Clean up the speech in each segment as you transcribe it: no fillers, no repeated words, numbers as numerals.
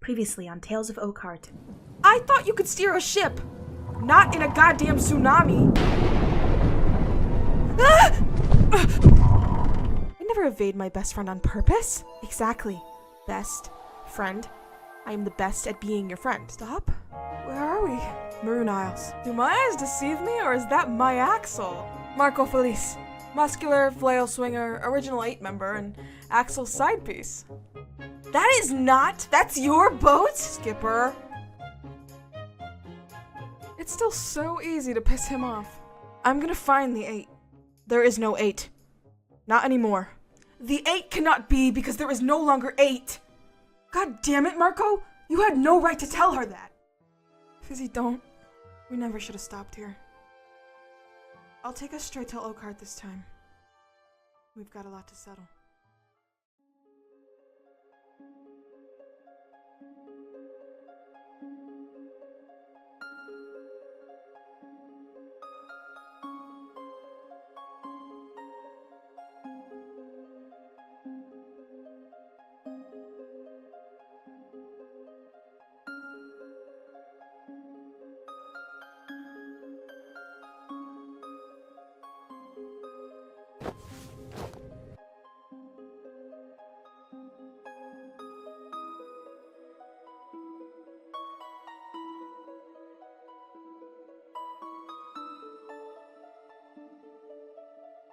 Previously on Tales of Oakheart. I thought you could steer a ship! Not in a goddamn tsunami! I never evade my best friend on purpose. Exactly. Best friend. I am the best at being your friend. Stop? Where are we? Maroon Isles. Do my eyes deceive me, or is that my Axel? Marco Felice. Muscular, flail swinger, original 8 member, and Axel's side piece. That is not! That's your boat? Skipper. It's still so easy to piss him off. I'm gonna find the 8. There is no 8. Not anymore. The 8 cannot be because there is no longer 8. God damn it, Marco! You had no right to tell her that! Fizzie, don't. We never should have stopped here. I'll take us straight to Oakheart this time. We've got a lot to settle.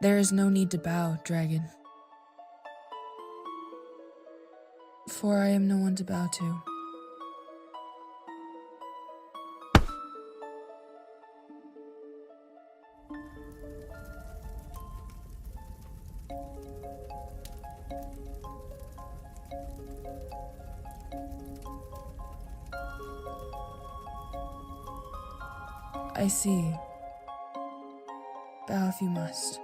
There is no need to bow, dragon. For I am no one to bow to. I see. Bow if you must.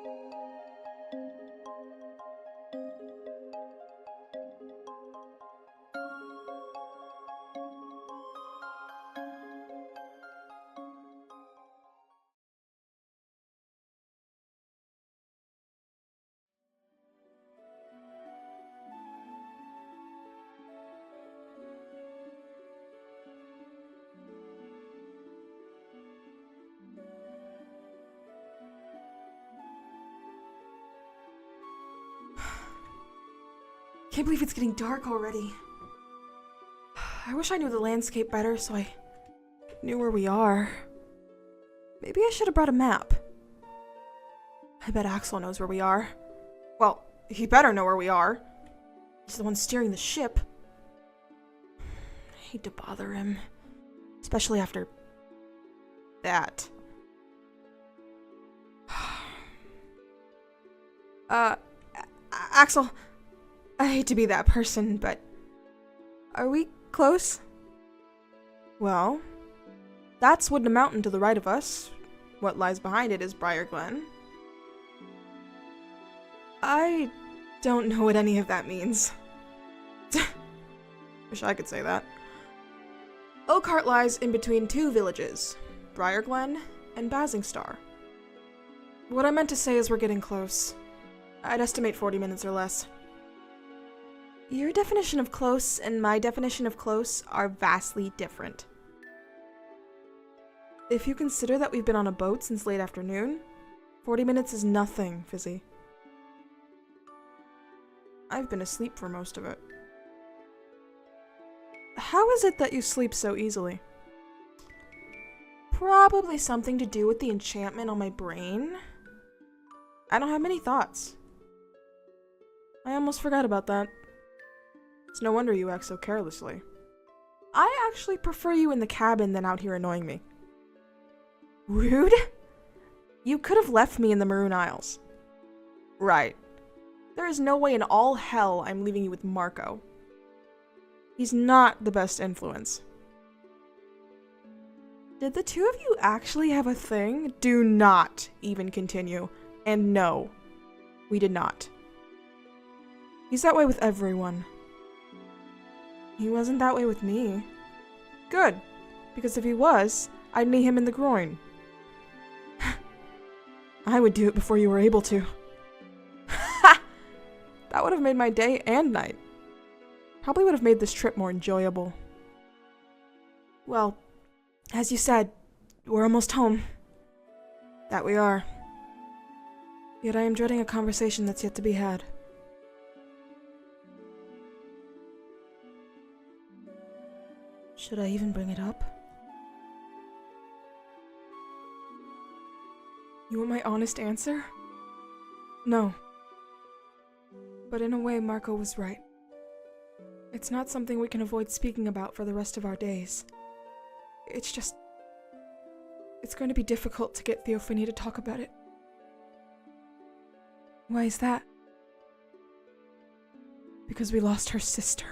Can't believe it's getting dark already. I wish I knew the landscape better so I knew where we are. Maybe I should have brought a map. I bet Axel knows where we are. Well, he better know where we are. He's the one steering the ship. I hate to bother him. Especially after that. Axel, I hate to be that person, but are we close? Well, that's Woodna Mountain to the right of us. What lies behind it is Briar Glen. I don't know what any of that means. Wish I could say that. Oakheart lies in between 2 villages, Briar Glen and Basingstar. What I meant to say is we're getting close. I'd estimate 40 minutes or less. Your definition of close and my definition of close are vastly different. If you consider that we've been on a boat since late afternoon, 40 minutes is nothing, Fizzie. I've been asleep for most of it. How is it that you sleep so easily? Probably something to do with the enchantment on my brain. I don't have many thoughts. I almost forgot about that. It's no wonder you act so carelessly. I actually prefer you in the cabin than out here annoying me. Rude? You could have left me in the Maroon Isles. Right. There is no way in all hell I'm leaving you with Marco. He's not the best influence. Did the 2 of you actually have a thing? Do not even continue. And no, we did not. He's that way with everyone. He wasn't that way with me. Good, because if he was, I'd knee him in the groin. I would do it before you were able to. Ha! That would have made my day and night. Probably would have made this trip more enjoyable. Well, as you said, we're almost home. That we are. Yet I am dreading a conversation that's yet to be had. Should I even bring it up? You want my honest answer? No. But in a way, Marco was right. It's not something we can avoid speaking about for the rest of our days. It's going to be difficult to get Theophania to talk about it. Why is that? Because we lost her sister.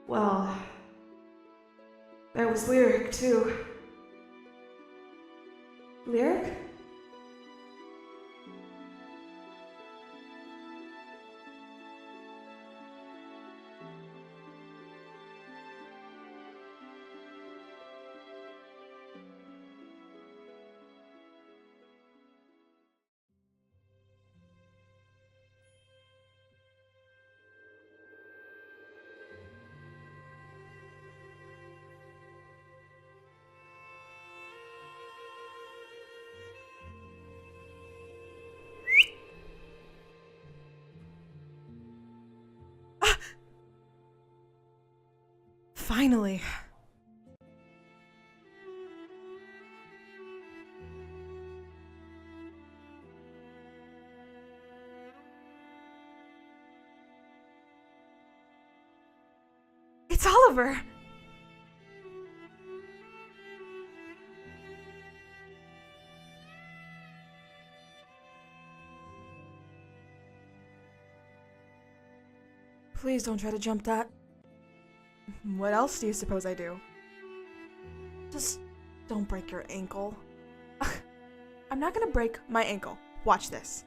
Well, there was Lyric, too. Lyric? Finally. It's Oliver! Please don't try to jump that. What else do you suppose I do? Just don't break your ankle. I'm not gonna break my ankle. Watch this.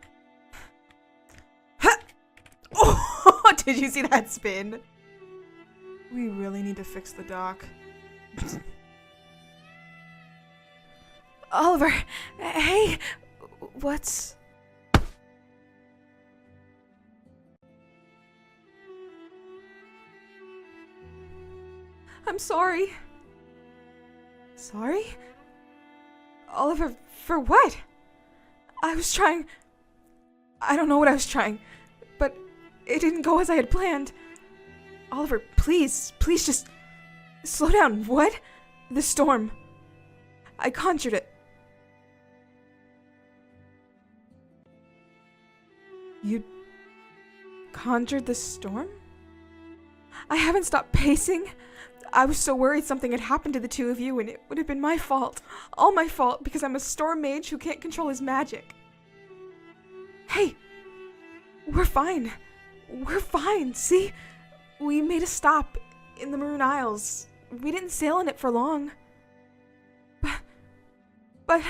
Oh, did you see that spin? We really need to fix the dock. Oliver, hey, what's... I'm sorry. Sorry? Oliver, for what? I don't know what I was trying, but it didn't go as I had planned. Oliver, please just slow down. What? The storm. I conjured it. You conjured the storm? I haven't stopped pacing. I was so worried something had happened to the two of you, and it would have been my fault. All my fault, because I'm a storm mage who can't control his magic. Hey, we're fine. We're fine, see? We made a stop in the Maroon Isles. We didn't sail in it for long. But...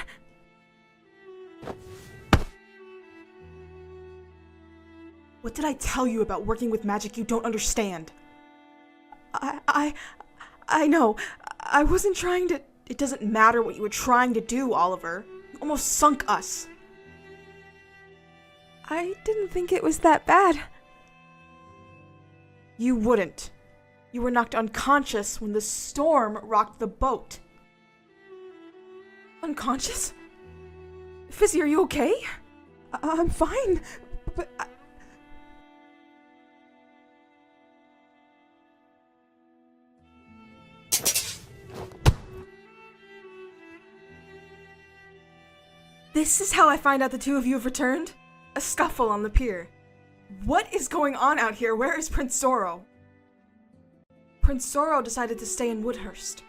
What did I tell you about working with magic you don't understand? I know. I wasn't trying to... It doesn't matter what you were trying to do, Oliver. You almost sunk us. I didn't think it was that bad. You wouldn't. You were knocked unconscious when the storm rocked the boat. Unconscious? Fizzie, are you okay? I'm fine, but... This is how I find out the two of you have returned? A scuffle on the pier. What is going on out here? Where is Prince Zorro? Prince Zorro decided to stay in Woodhurst.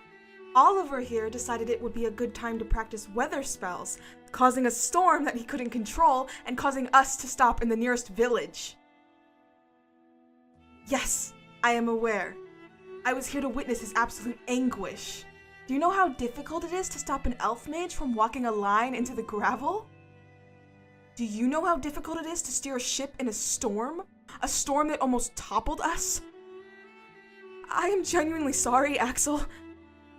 Oliver here decided it would be a good time to practice weather spells, causing a storm that he couldn't control and causing us to stop in the nearest village. Yes, I am aware. I was here to witness his absolute anguish. Do you know how difficult it is to stop an elf mage from walking a line into the gravel? Do you know how difficult it is to steer a ship in a storm? A storm that almost toppled us? I am genuinely sorry, Axel.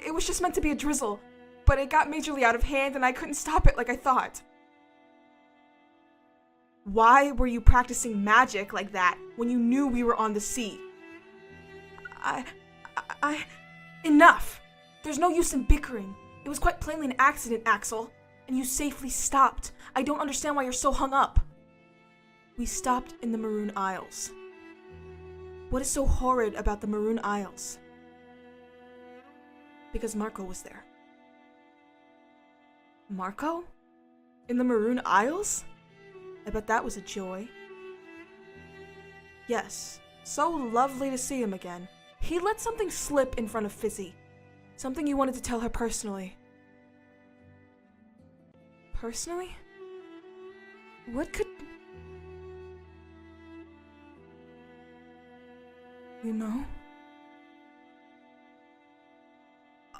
It was just meant to be a drizzle, but it got majorly out of hand and I couldn't stop it like I thought. Why were you practicing magic like that when you knew we were on the sea? Enough! There's no use in bickering. It was quite plainly an accident, Axel, and you safely stopped. I don't understand why you're so hung up. We stopped in the Maroon Isles. What is so horrid about the Maroon Isles? Because Marco was there. Marco? In the Maroon Isles? I bet that was a joy. Yes, so lovely to see him again. He let something slip in front of Fizzie. Something you wanted to tell her personally. Personally? What could... You know?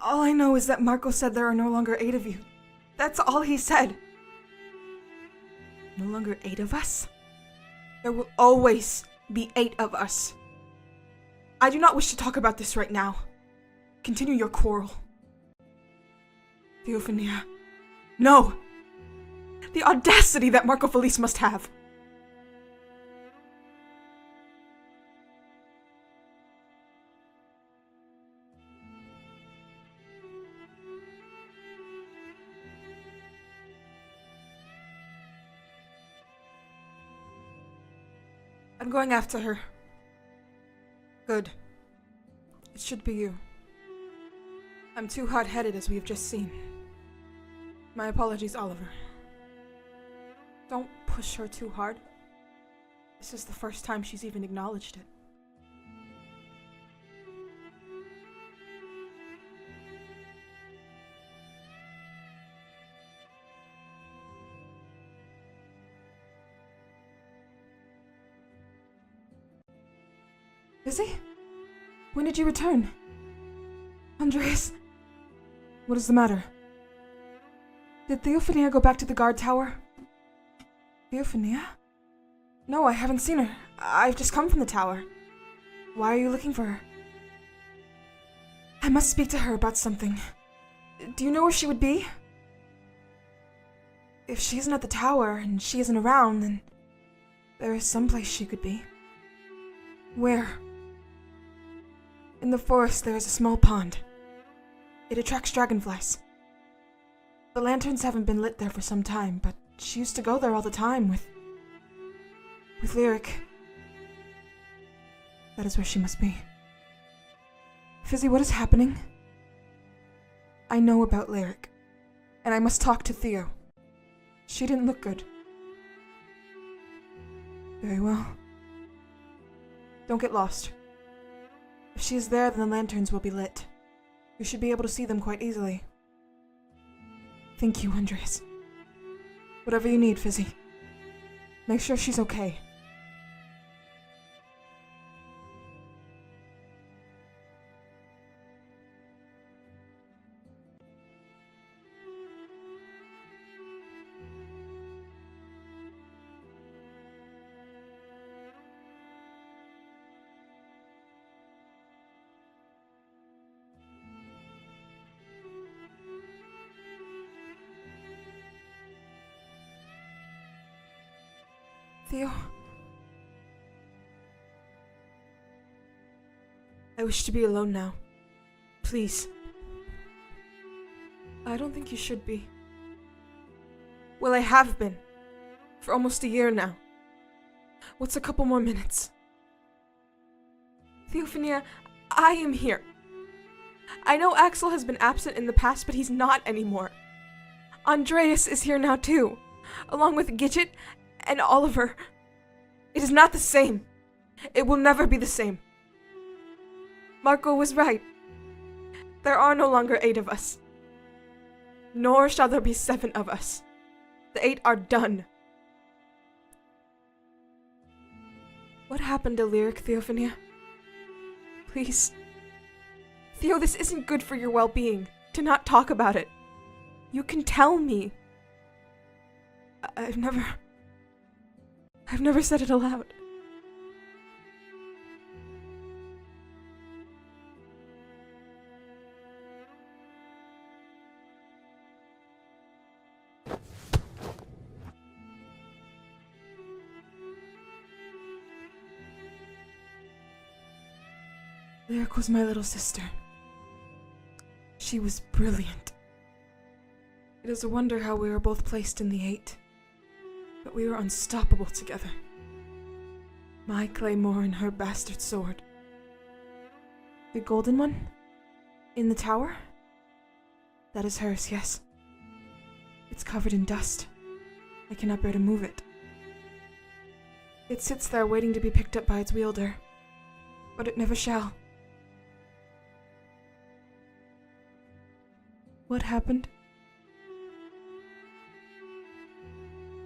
All I know is that Marco said there are no longer 8 of you. That's all he said. No longer 8 of us? There will always be 8 of us. I do not wish to talk about this right now. Continue your quarrel. Theophania. No! The audacity that Marco Felice must have! I'm going after her. Good. It should be you. I'm too hot-headed, as we have just seen. My apologies, Oliver. Don't push her too hard. This is the first time she's even acknowledged it. Fizzie? When did you return? Andreas? What is the matter? Did Theophania go back to the guard tower? Theophania? No, I haven't seen her. I've just come from the tower. Why are you looking for her? I must speak to her about something. Do you know where she would be? If she isn't at the tower and she isn't around, then there is some place she could be. Where? In the forest there is a small pond. It attracts dragonflies. The lanterns haven't been lit there for some time, but she used to go there all the time with Lyric. That is where she must be. Fizzie, what is happening? I know about Lyric, and I must talk to Theo. She didn't look good. Very well. Don't get lost. If she is there, then the lanterns will be lit. You should be able to see them quite easily. Thank you, Andreas. Whatever you need, Fizzie. Make sure she's okay. Theo? I wish to be alone now. Please. I don't think you should be. Well, I have been. For almost a year now. What's a couple more minutes? Theophania, I am here. I know Axel has been absent in the past, but he's not anymore. Andreas is here now too, along with Gidget and Oliver. It is not the same. It will never be the same. Marco was right. There are no longer 8 of us. Nor shall there be 7 of us. The 8 are done. What happened to Lyric, Theophania? Please. Theo, this isn't good for your well-being, to not talk about it. You can tell me. I've never said it aloud. Lyric was my little sister. She was brilliant. It is a wonder how we were both placed in the 8. But we were unstoppable together. My claymore and her bastard sword. The golden one? In the tower? That is hers, yes. It's covered in dust. I cannot bear to move it. It sits there waiting to be picked up by its wielder. But it never shall. What happened?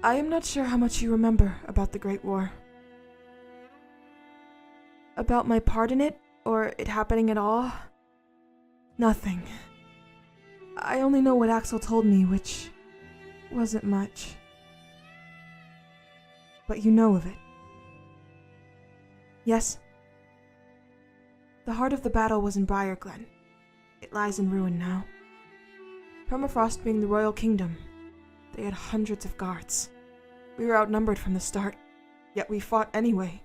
I am not sure how much you remember about the Great War. About my part in it, or it happening at all? Nothing. I only know what Axel told me, which wasn't much. But you know of it. Yes? The heart of the battle was in Briarglen. It lies in ruin now. Permafrost being the royal kingdom, they had hundreds of guards. We were outnumbered from the start, yet we fought anyway.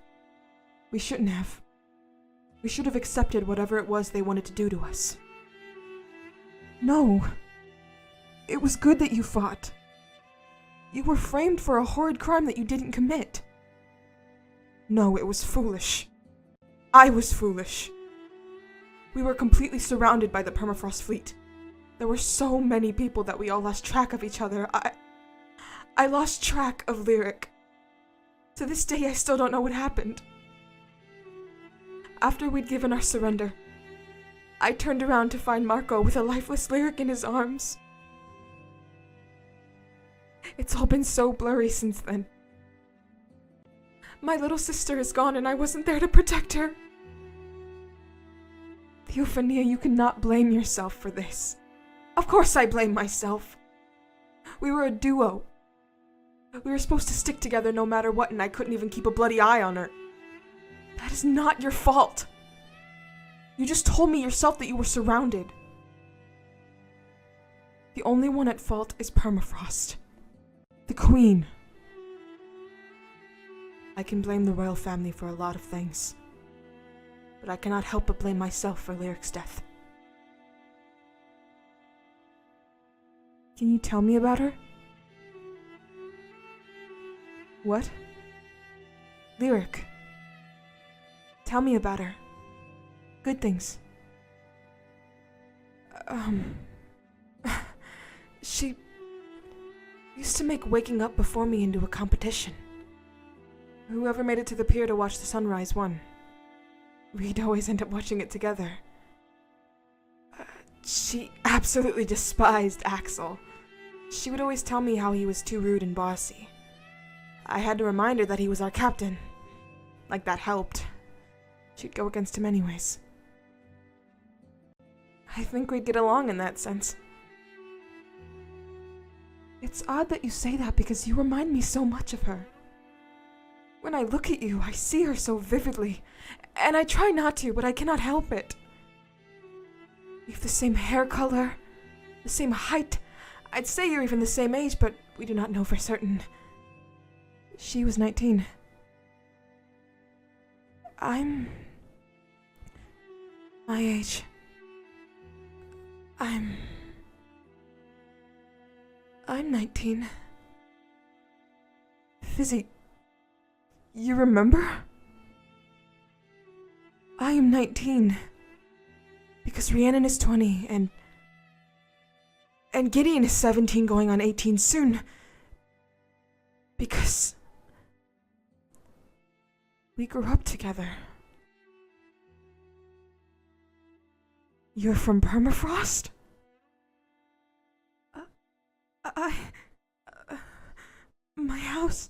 We shouldn't have. We should have accepted whatever it was they wanted to do to us. No. It was good that you fought. You were framed for a horrid crime that you didn't commit. No, it was foolish. I was foolish. We were completely surrounded by the Permafrost fleet. There were so many people that we all lost track of each other. I lost track of Lyric. To this day, I still don't know what happened. After we'd given our surrender, I turned around to find Marco with a lifeless Lyric in his arms. It's all been so blurry since then. My little sister is gone and I wasn't there to protect her. Theophania, you cannot blame yourself for this. Of course I blame myself. We were a duo. We were supposed to stick together no matter what, and I couldn't even keep a bloody eye on her. That is not your fault. You just told me yourself that you were surrounded. The only one at fault is Permafrost. The Queen. I can blame the royal family for a lot of things, but I cannot help but blame myself for Lyric's death. Can you tell me about her? What? Lyric. Tell me about her. Good things. She used to make waking up before me into a competition. Whoever made it to the pier to watch the sunrise won. We'd always end up watching it together. She absolutely despised Axel. She would always tell me how he was too rude and bossy. I had to remind her that he was our captain. Like that helped. She'd go against him anyways. I think we'd get along in that sense. It's odd that you say that because you remind me so much of her. When I look at you, I see her so vividly, and I try not to, but I cannot help it. You have the same hair color, the same height. I'd say you're even the same age, but we do not know for certain. She was 19. I'm my age. I'm 19. Fizzie, you remember? I am 19. Because Rhiannon is 20, and Gideon is 17 going on 18 soon. Because we grew up together. You're from Permafrost? My house